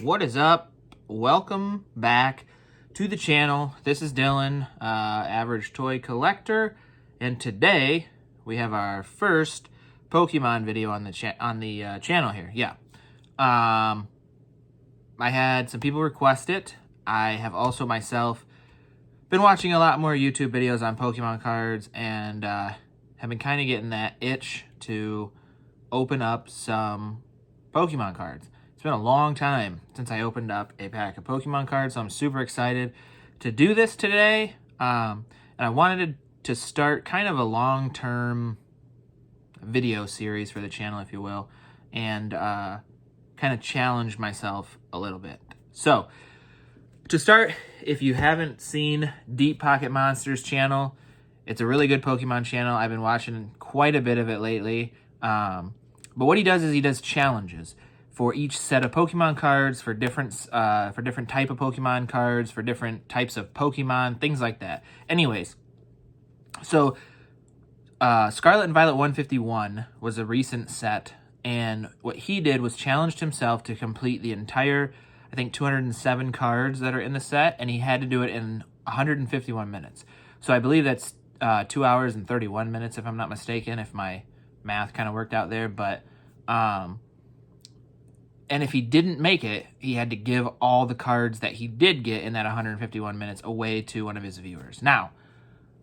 What is up? Welcome back to the channel. This is Dylan, Average Toy Collector, and today we have our first Pokemon video on the channel here. Yeah, I had some people request it. I have also myself been watching a lot more YouTube videos on Pokemon cards, and have been kind of getting that itch to open up some Pokemon cards. It's been a long time since I opened up a pack of Pokemon cards, so I'm super excited to do this today. And I wanted to start kind of a long-term video series for the channel, if you will, and kind of challenge myself a little bit. So, to start, if you haven't seen Deep Pocket Monsters channel, it's a really good Pokemon channel. I've been watching quite a bit of it lately. But what he does is he does challenges for each set of Pokemon cards, for different type of Pokemon cards, for different types of Pokemon, things like that. Anyways, so Scarlet and Violet 151 was a recent set, and what he did was challenged himself to complete the entire, I think, 207 cards that are in the set, and he had to do it in 151 minutes. So I believe that's 2 hours and 31 minutes, if I'm not mistaken, if my math kind of worked out there. But and if he didn't make it, he had to give all the cards that he did get in that 151 minutes away to one of his viewers. Now,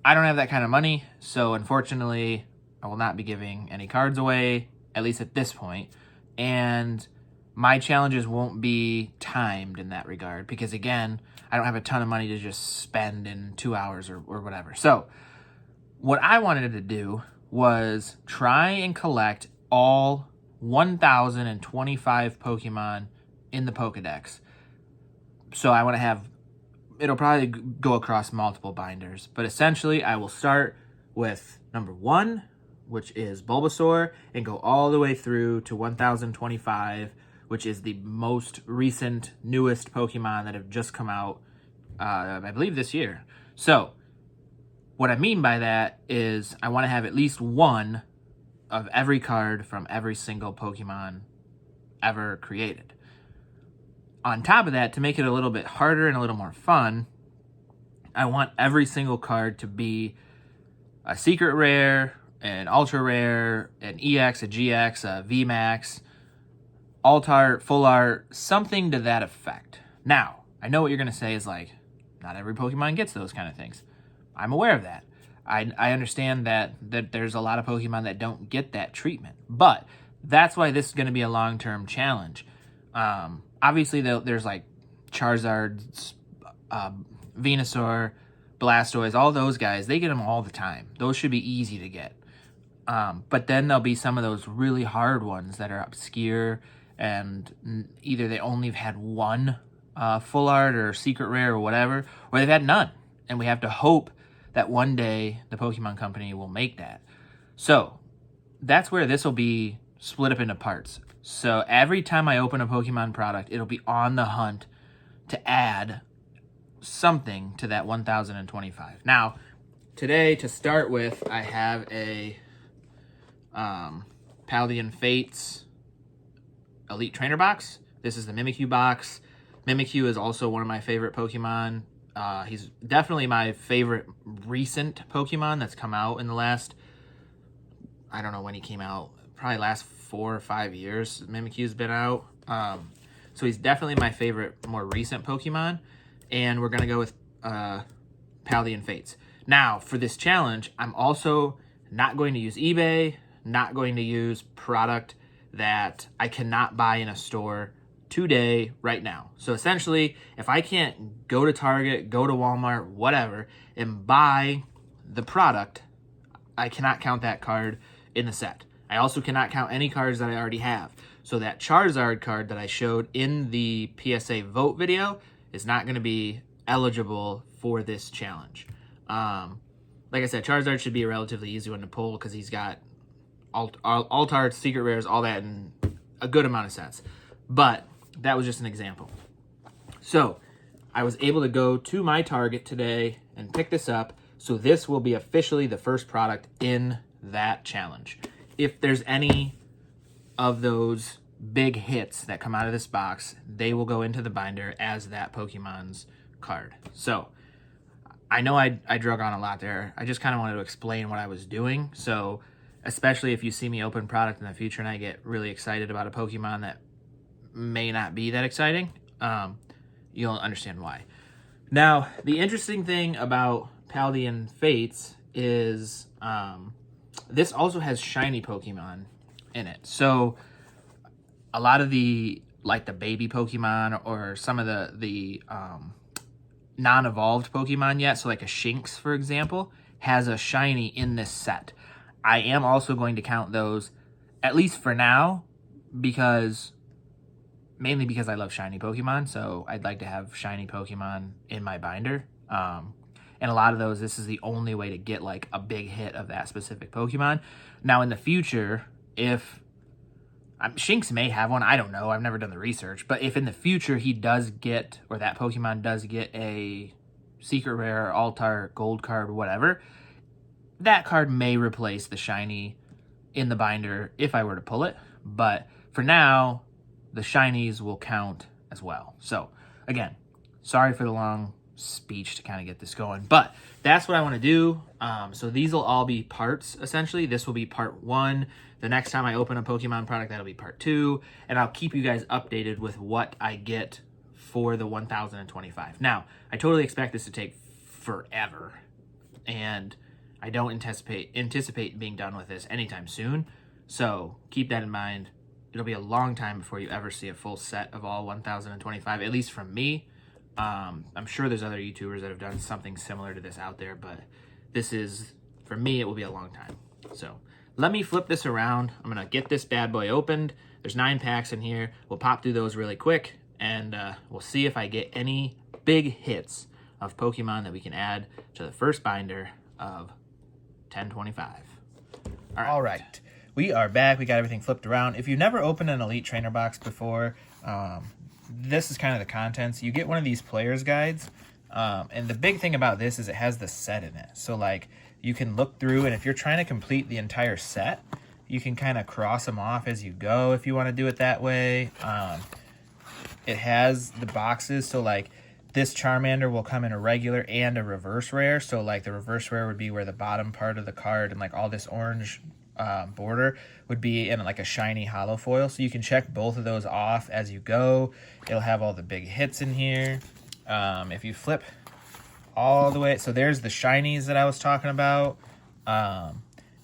I don't have that kind of money, so unfortunately, I will not be giving any cards away, at least at this point. And my challenges won't be timed in that regard, because again, I don't have a ton of money to just spend in 2 hours or whatever. So, what I wanted to do was try and collect all 1,025 Pokemon in the Pokédex. So I want to have, it'll probably go across multiple binders, but essentially I will start with number 1, which is Bulbasaur, and go all the way through to 1,025, which is the most recent, newest Pokemon that have just come out, I believe this year. So what I mean by that is I want to have at least one of every card from every single Pokemon ever created. On top of that, to make it a little bit harder and a little more fun, I want every single card to be a secret rare, an ultra rare, an EX, a GX, a VMAX, alt art, full art, something to that effect. Now, I know what you're going to say is like, not every Pokemon gets those kind of things. I'm aware of that. I understand that there's a lot of Pokemon that don't get that treatment, but that's why this is going to be a long-term challenge. Obviously, there's like Charizard, Venusaur, Blastoise, all those guys, they get them all the time. Those should be easy to get. But then there'll be some of those really hard ones that are obscure, and either they only have had one full art or secret rare or whatever, or they've had none. And we have to hope that one day the Pokemon Company will make that. So that's where this will be split up into parts. So every time I open a Pokemon product, it'll be on the hunt to add something to that 1,025. Now, today, to start with, I have a Paldean Fates Elite Trainer box. This is the Mimikyu box. Mimikyu is also one of my favorite Pokemon. He's definitely my favorite recent Pokemon that's come out in the last, I don't know when he came out, probably last 4 or 5 years Mimikyu's been out. So he's definitely my favorite more recent Pokemon, and we're going to go with Paldean Fates. Now, for this challenge, I'm also not going to use eBay, not going to use product that I cannot buy in a store today, right now. So essentially, if I can't go to Target, go to Walmart, whatever, and buy the product, I cannot count that card in the set. I also cannot count any cards that I already have. So that Charizard card that I showed in the PSA vote video is not going to be eligible for this challenge. Like I said, Charizard should be a relatively easy one to pull because he's got alt arts, secret rares, all that in a good amount of sets. But that was just an example. So I was able to go to my Target today and pick this up. So this will be officially the first product in that challenge. If there's any of those big hits that come out of this box, they will go into the binder as that Pokemon's card. So I know I drug on a lot there. I just kind of wanted to explain what I was doing. So especially if you see me open product in the future and I get really excited about a Pokemon that may not be that exciting, you'll understand why. Now, the interesting thing about Paldean Fates is this also has shiny Pokemon in it. So a lot of the, like the baby Pokemon or some of the non-evolved Pokemon yet, so like a Shinx, for example, has a shiny in this set. I am also going to count those, at least for now, mainly because I love shiny Pokemon, so I'd like to have shiny Pokemon in my binder. And a lot of those, this is the only way to get like a big hit of that specific Pokemon. Now in the future, if Shinx may have one, I don't know, I've never done the research, but if in the future he does get, or that Pokemon does get a secret rare, altar, gold card, whatever, that card may replace the shiny in the binder if I were to pull it. But for now, the shinies will count as well. So again, sorry for the long speech to kind of get this going, but that's what I want to do. So these will all be parts, essentially. This will be part 1. The next time I open a Pokemon product, that'll be part 2, and I'll keep you guys updated with what I get for the 1025. Now, I totally expect this to take forever, and I don't anticipate being done with this anytime soon, so keep that in mind. It'll be a long time before you ever see a full set of all 1025, at least from me. I'm sure there's other YouTubers that have done something similar to this out there, but this is, for me, it will be a long time. So let me flip this around. I'm going to get this bad boy opened. There's 9 packs in here. We'll pop through those really quick, and we'll see if I get any big hits of Pokemon that we can add to the first binder of 1025. All right. We are back. We got everything flipped around. If you've never opened an Elite Trainer box before, this is kind of the contents. You get one of these player's guides, and the big thing about this is it has the set in it. So like you can look through, and if you're trying to complete the entire set, you can kind of cross them off as you go if you want to do it that way. It has the boxes, so like this Charmander will come in a regular and a reverse rare. So like the reverse rare would be where the bottom part of the card and like all this orange border would be in like a shiny hollow foil. So you can check both of those off as you go. It'll have all the big hits in here. If you flip all the way, so there's the shinies that I was talking about.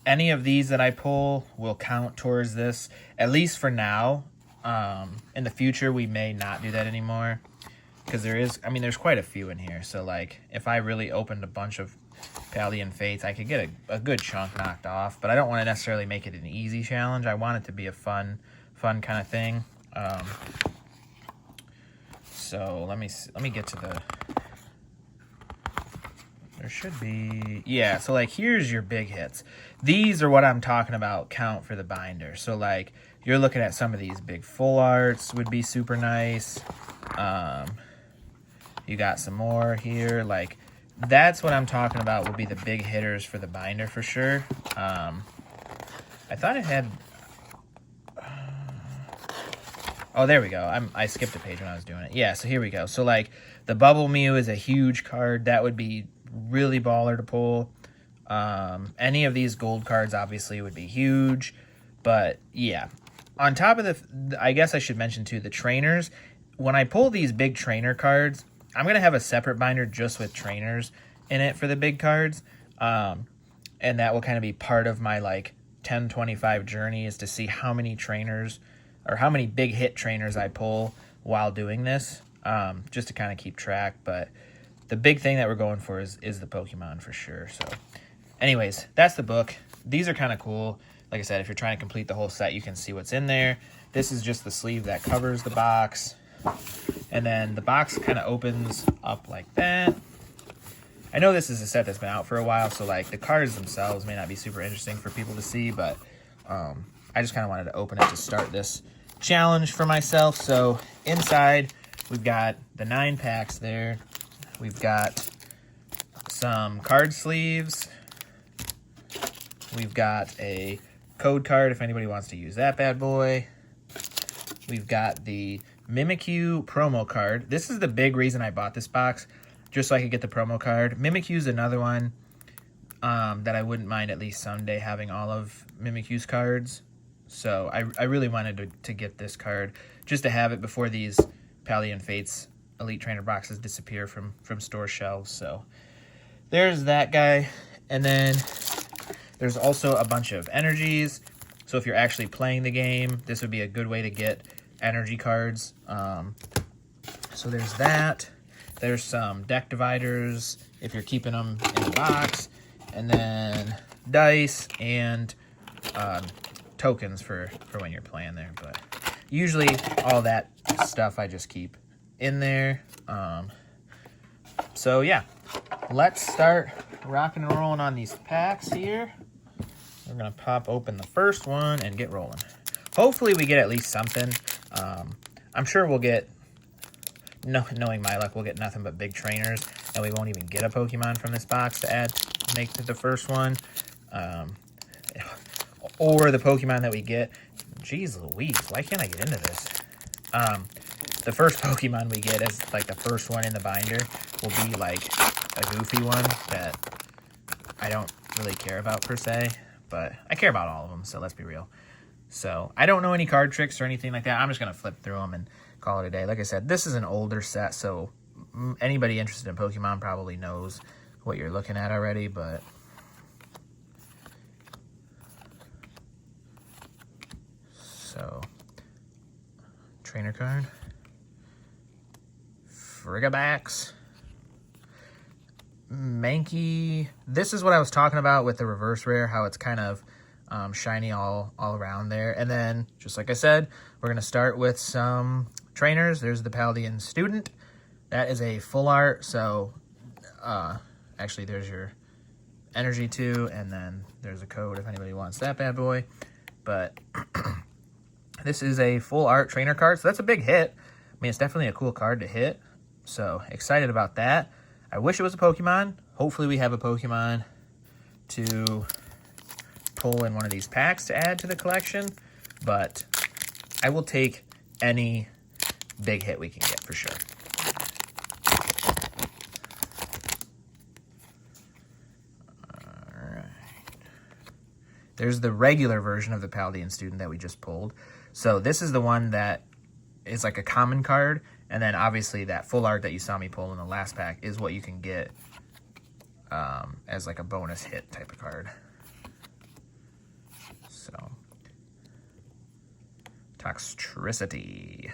Any of these that I pull will count towards this, at least for now. In the future, we may not do that anymore, because there's quite a few in here. So like if I really opened a bunch of Paldean Fates, I could get a good chunk knocked off, but I don't want to necessarily make it an easy challenge. I want it to be a fun kind of thing. So let me get to the, there should be, yeah, so like here's your big hits. These are what I'm talking about count for the binder. So like you're looking at some of these big full arts would be super nice. You got some more here, like that's what I'm talking about will be the big hitters for the binder for sure. I thought it had, oh, there we go. I skipped a page when I was doing it. Yeah, so here we go. So like the Bubble Mew is a huge card. That would be really baller to pull. Any of these gold cards obviously would be huge, but yeah. On top of I guess I should mention too, the trainers. When I pull these big trainer cards, I'm going to have a separate binder just with trainers in it for the big cards. And that will kind of be part of my like 1025 journey, is to see how many trainers or how many big hit trainers I pull while doing this, just to kind of keep track. But the big thing that we're going for is the Pokemon for sure. So anyways, that's the book. These are kind of cool. Like I said, if you're trying to complete the whole set, you can see what's in there. This is just the sleeve that covers the box. And then the box kind of opens up like that. I know this is a set that's been out for a while, so like the cards themselves may not be super interesting for people to see, but I just kind of wanted to open it to start this challenge for myself. So inside, we've got the 9 packs there. We've got some card sleeves. We've got a code card if anybody wants to use that bad boy. we've got the Mimikyu promo card. This is the big reason I bought this box, just so I could get the promo card. Mimikyu's another one that I wouldn't mind at least someday having all of Mimikyu's cards. So I really wanted to get this card just to have it before these Paldean Fates Elite Trainer boxes disappear from store shelves. So there's that guy. And then there's also a bunch of energies. So if you're actually playing the game, this would be a good way to get energy cards. So there's that. There's some deck dividers if you're keeping them in the box. And then dice and tokens for when you're playing there. But usually all that stuff I just keep in there. So yeah, let's start rocking and rolling on these packs here. We're going to pop open the first one and get rolling. Hopefully we get at least something. I'm sure we'll get, knowing my luck, we'll get nothing but big trainers, and we won't even get a Pokemon from this box to make to the first one. Or the Pokemon that we get. Jeez Louise, why can't I get into this? The first Pokemon we get as like the first one in the binder will be like a goofy one that I don't really care about per se, but I care about all of them, so let's be real. So I don't know any card tricks or anything like that. I'm just going to flip through them and call it a day. Like I said, this is an older set, so anybody interested in Pokemon probably knows what you're looking at already, but so trainer card, Frigabax, Mankey. This is what I was talking about with the reverse rare, how it's kind of shiny all around there. And then, just like I said, we're going to start with some trainers. There's the Paldean Student. That is a full art, so actually there's your energy too, and then there's a code if anybody wants that bad boy. But this is a full art trainer card, so that's a big hit. I mean, it's definitely a cool card to hit, so excited about that. I wish it was a Pokemon. Hopefully we have a Pokemon to pull in one of these packs to add to the collection, but I will take any big hit we can get for sure. All right. There's the regular version of the Paldean Student that we just pulled. So this is the one that is like a common card, and then obviously that full art that you saw me pull in the last pack is what you can get as like a bonus hit type of card. So, Toxtricity.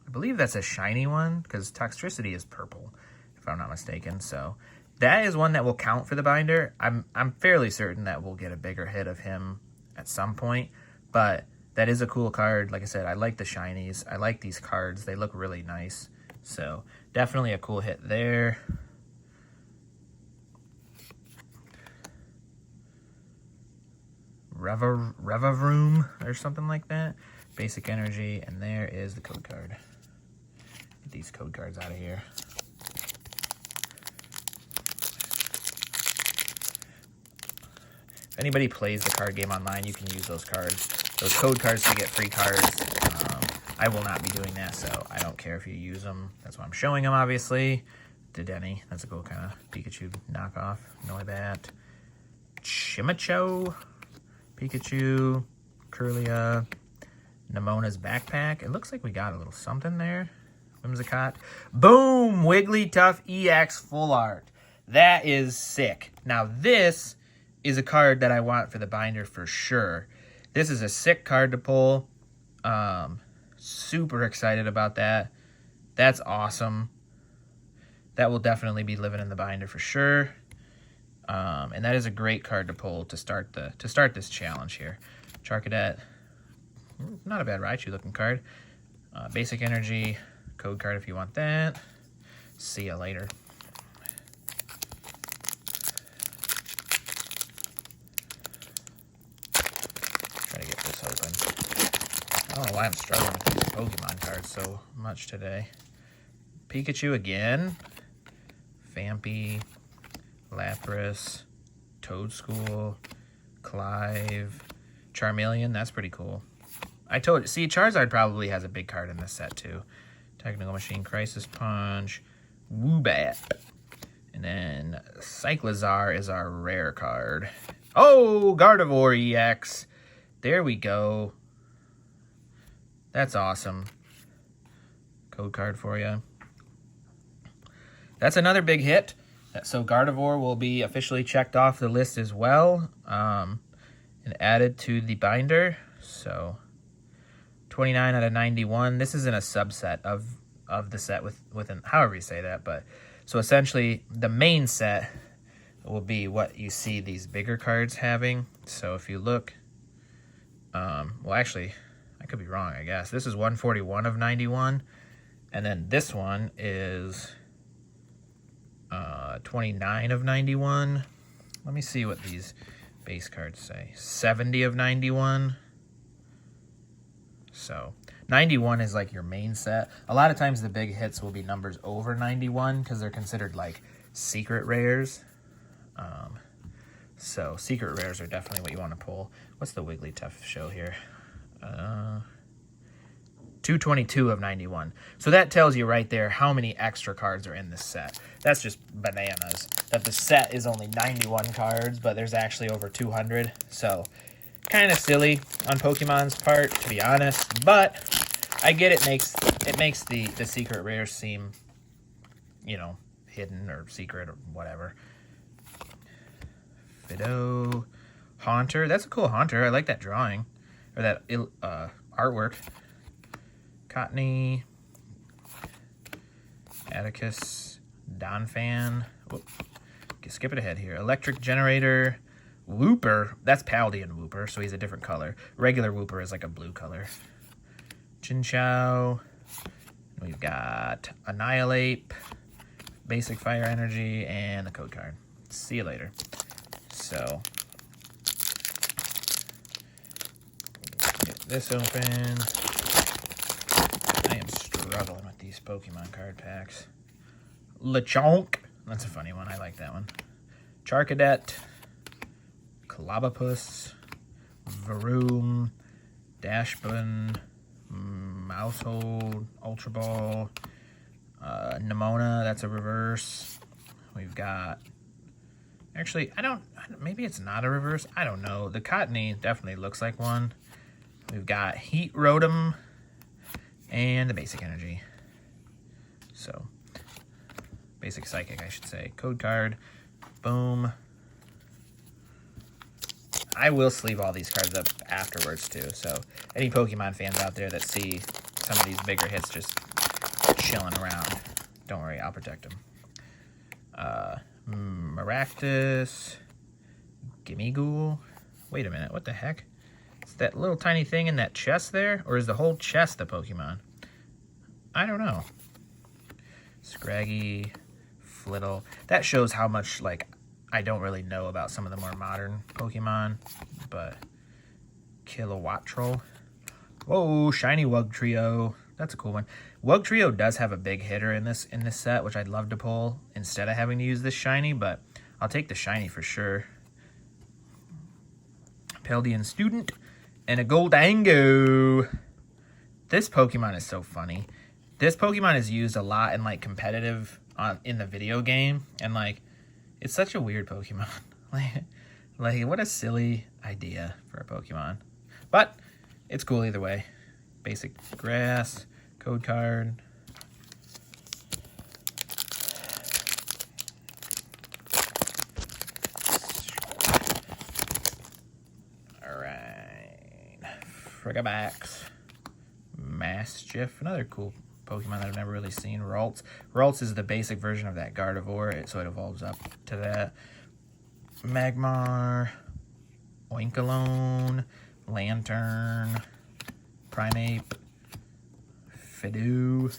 I believe that's a shiny one, because Toxtricity is purple, if I'm not mistaken. So that is one that will count for the binder. I'm fairly certain that we'll get a bigger hit of him at some point, but that is a cool card. Like I said, I like the shinies. I like these cards. They look really nice. So definitely a cool hit there. Revavroom or something like that. Basic energy, and there is the code card. Get these code cards out of here. If anybody plays the card game online, you can use those cards, those code cards, to get free cards. I will not be doing that, so I don't care if you use them. That's why I'm showing them, obviously. Dedenne, that's a cool kind of Pikachu knockoff. Noibat. Chimicho. Pikachu. Curlia. Nemona's backpack. It looks like we got a little something there. Whimsicott. Boom! Wigglytuff EX full art. That is sick. Now this is a card that I want for the binder for sure. This is a sick card to pull. Super excited about that. That's awesome. That will definitely be living in the binder for sure. And that is a great card to pull to start this challenge here. Charcadet. Not a bad Raichu looking card. Basic energy. Code card if you want that. See ya later. Try to get this open. I don't know why I'm struggling with these Pokemon cards so much today. Pikachu again. Vampy. Lapras. Toadschool. Clive. Charmeleon. That's pretty cool. I told you. See, Charizard probably has a big card in this set, too. Technical Machine, Crisis Punch, Woobat. And then Cyclizar is our rare card. Oh, Gardevoir EX. There we go. That's awesome. Code card for you. That's another big hit. So Gardevoir will be officially checked off the list as well. And added to the binder. So 29 out of 91. This isn't a subset of the set within, however you say that. But so essentially the main set will be what you see these bigger cards having. So if you look, well, actually, I could be wrong, I guess. This is 141 of 91. And then this one is 29 of 91. Let me see what these base cards say. 70 of 91. So 91 is like your main set. A lot of times the big hits will be numbers over 91 because they're considered like secret rares. So secret rares are definitely what you want to pull. What's the Wigglytuff show here? 222 of 91. So that tells you right there how many extra cards are in this set. That's just bananas. That the set is only 91 cards, but there's actually over 200. So kind of silly on Pokemon's part, to be honest. But I get it makes the secret rares seem, you know, hidden or secret or whatever. Fido, Haunter. That's a cool Haunter. I like that drawing or that artwork. Cottony, Atticus, Donphan. Whoop. Skip it ahead here. Electric Generator, Wooper. That's Paldean Wooper, so he's a different color. Regular Wooper is like a blue color. Chinchou. We've got Annihilate, Basic Fire Energy, and the code card. See you later. So, get this open. I am struggling with these Pokemon card packs. Lechonk. That's a funny one. I like that one. Charcadet. Clobopus. Varoom. Dashbun. Mousehold. Ultra Ball. Nimona. That's a reverse. We've got... Actually, maybe it's not a reverse. I don't know. The Cottony definitely looks like one. We've got Heat Rotom. And the Basic Energy. So, Basic Psychic, I should say. Code card. Boom. I will sleeve all these cards up afterwards, too. So, any Pokemon fans out there that see some of these bigger hits just chilling around, don't worry, I'll protect them. Maractus. Gimmighoul. Wait a minute, what the heck? Is that little tiny thing in that chest there? Or is the whole chest the Pokemon? I don't know. Scraggy, Flittle. That shows how much, like, I don't really know about some of the more modern Pokemon. But Kilowattrel. Whoa, shiny Wugtrio. That's a cool one. Wugtrio does have a big hitter in this set, which I'd love to pull instead of having to use this shiny, but I'll take the shiny for sure. Paldean Student. And a Goldango. This Pokemon is so funny. This Pokemon is used a lot in like competitive in the video game, and like it's such a weird Pokemon. like what a silly idea for a Pokemon, but it's cool either way. Basic Grass, code card. Frigabax, Mastiff, another cool Pokemon that I've never really seen. Ralts. Ralts is the basic version of that Gardevoir, so it evolves up to that. Magmar, Oinkologne, Lantern, Primeape, Fido,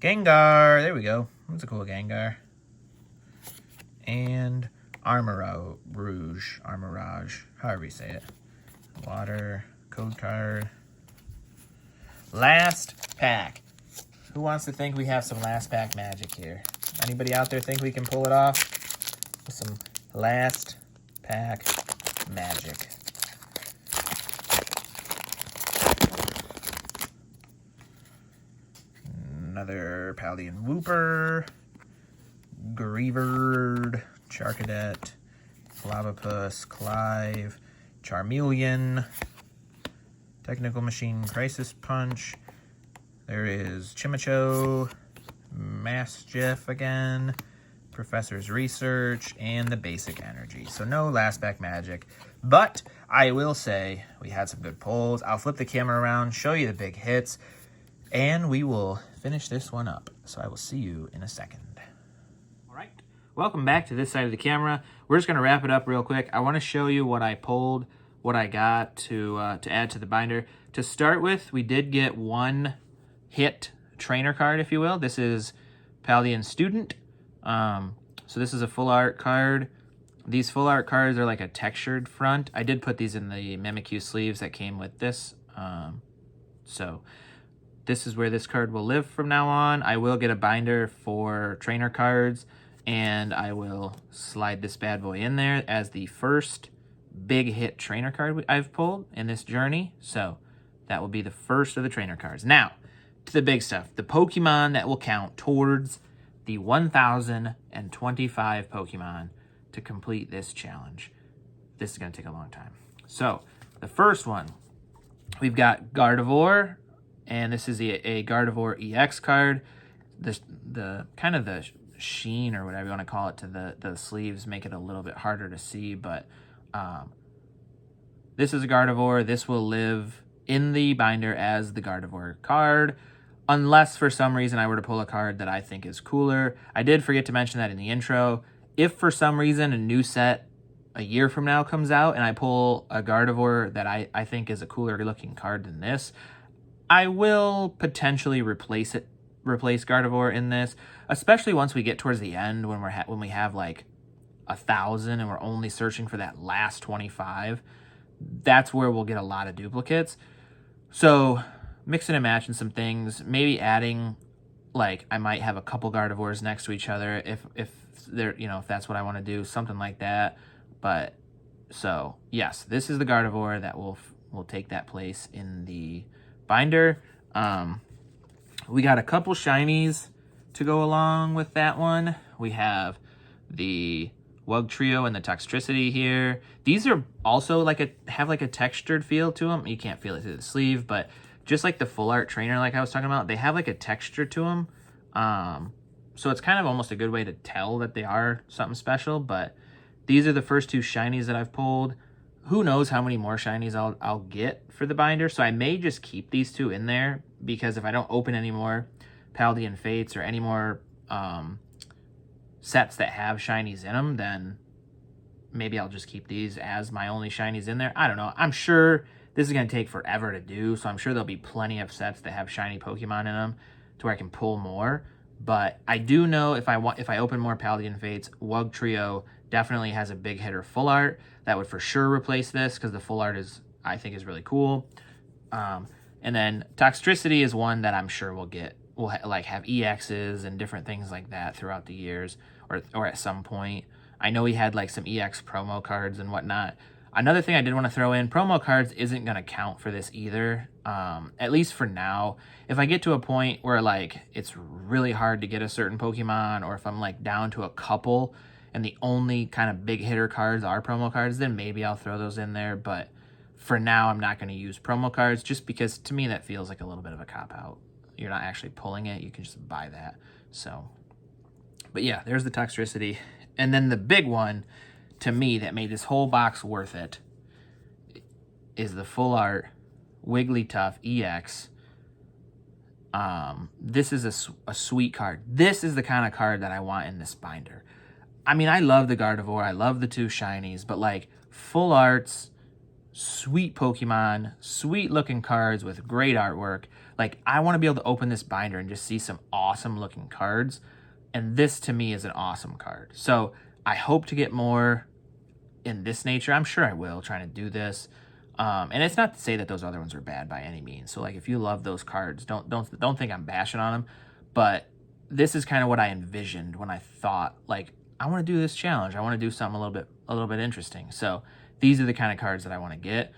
Gengar. There we go. That's a cool Gengar. And Armorage, however you say it. Water. Code card. Last pack. Who wants to think we have some last pack magic here? Anybody out there think we can pull it off with some last pack magic? another Paldean Wooper, Greavard, Charcadet, Clavipus, Clive, Charmeleon, Technical Machine, Crisis Punch. There is Chimicho, Mastiff again, Professor's Research, and the Basic Energy. So no Last Back Magic, but I will say we had some good pulls. I'll flip the camera around, show you the big hits, and we will finish this one up. So I will see you in a second. All right, welcome back to this side of the camera. We're just gonna wrap it up real quick. I wanna show you what I pulled, what I got to add to the binder. To start with, we did get one hit trainer card, if you will. This is Paldean Student. So this is a full art card. These full art cards are like a textured front. I did put these in the Mimikyu sleeves that came with this. So this is where this card will live from now on. I will get a binder for trainer cards, and I will slide this bad boy in there as the first big hit trainer card I've pulled in this journey. So that will be the first of the trainer cards. Now, to the big stuff, the Pokemon that will count towards the 1,025 Pokemon to complete this challenge. This is going to take a long time. So, the first one, we've got Gardevoir, and this is a Gardevoir EX card. The kind of the sheen, or whatever you want to call it, to the sleeves make it a little bit harder to see, but this is a Gardevoir. This will live in the binder as the Gardevoir card, unless for some reason I were to pull a card that I think is cooler. I did forget to mention that in the intro. If for some reason a new set a year from now comes out and I pull a Gardevoir that I think is a cooler looking card than this, I will potentially replace Gardevoir in this, especially once we get towards the end when we have like 1,000 and we're only searching for that last 25. That's where we'll get a lot of duplicates. So mixing and matching some things, maybe adding, like, I might have a couple Gardevoirs next to each other if they're, if that's what I want to do, something like that. But so yes, this is the Gardevoir that will take that place in the binder. We got a couple shinies to go along with that one. We have the Wugtrio and the Toxtricity here. These are also have a textured feel to them. You can't feel it through the sleeve, but just like the full art trainer, like I was talking about, they have like a texture to them. So it's kind of almost a good way to tell that they are something special. But these are the first two shinies that I've pulled. Who knows how many more shinies I'll get for the binder. So I may just keep these two in there, because if I don't open any more Paldean Fates or any more sets that have shinies in them, then maybe I'll just keep these as my only shinies in there. I don't know. I'm sure this is going to take forever to do, so I'm sure there'll be plenty of sets that have shiny Pokemon in them to where I can pull more. But I do know if I open more Paldean Fates, Wugtrio definitely has a big hitter full art that would for sure replace this, because the full art I think is really cool. And then Toxtricity is one that I'm sure will have EXs and different things like that throughout the years, or at some point. I know he had like some EX promo cards and whatnot. Another thing I did want to throw in, promo cards isn't going to count for this either, at least for now. If I get to a point where like it's really hard to get a certain Pokemon, or if I'm like down to a couple and the only kind of big hitter cards are promo cards, then maybe I'll throw those in there. But for now, I'm not going to use promo cards, just because to me that feels like a little bit of a cop-out. You're not actually pulling it. You can just buy that. So, but yeah, there's the Toxtricity. And then the big one, to me, that made this whole box worth it, is the full art Wigglytuff EX. This is a sweet card. This is the kind of card that I want in this binder. I mean, I love the Gardevoir. I love the two shinies. But, like, full arts, sweet Pokemon, sweet-looking cards with great artwork. Like, I want to be able to open this binder and just see some awesome-looking cards. And this, to me, is an awesome card. So, I hope to get more in this nature. I'm sure I will, trying to do this. And it's not to say that those other ones are bad by any means. So, like, if you love those cards, don't think I'm bashing on them. But this is kind of what I envisioned when I thought, like, I want to do this challenge. I want to do something a little bit interesting. So, these are the kind of cards that I want to get.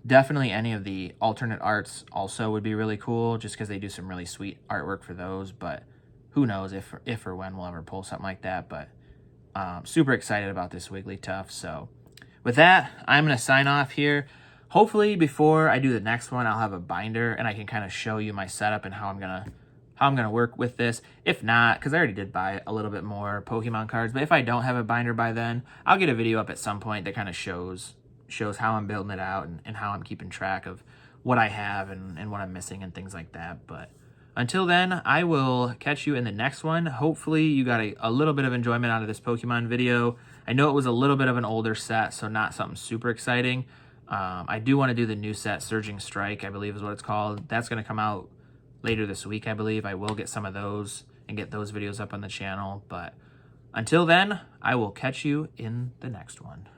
Definitely any of the alternate arts also would be really cool, just because they do some really sweet artwork for those. But who knows if or when we'll ever pull something like that. But super excited about this Wigglytuff. So with that, I'm going to sign off here. Hopefully before I do the next one, I'll have a binder and I can kind of show you my setup and how I'm going to work with this. If not, because I already did buy a little bit more Pokemon cards, but if I don't have a binder by then, I'll get a video up at some point that kind of shows how I'm building it out and how I'm keeping track of what I have and what I'm missing and things like that. But until then, I will catch you in the next one. Hopefully you got a little bit of enjoyment out of this Pokemon video. I know it was a little bit of an older set, so not something super exciting. I do want to do the new set, Surging Strike, I believe is what it's called. That's going to come out later this week, I believe. I will get some of those and get those videos up on the channel. But until then, I will catch you in the next one.